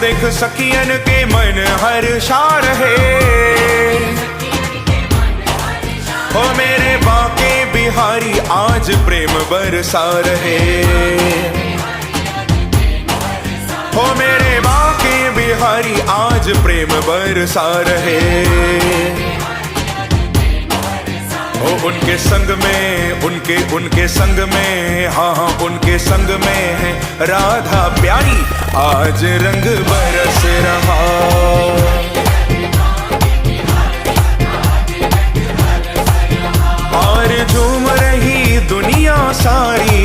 देख सखियन के मन हर्षा रहे। हो मेरे बाके बिहारी आज प्रेम बरसा रहे। हो मेरे बाके बिहारी आज प्रेम बरसा रहे। हो उनके संग में उनके संग में, हाँ हाँ उनके संग में है राधा प्यारी आज रंग बरस रहा। और झूम रही दुनिया सारी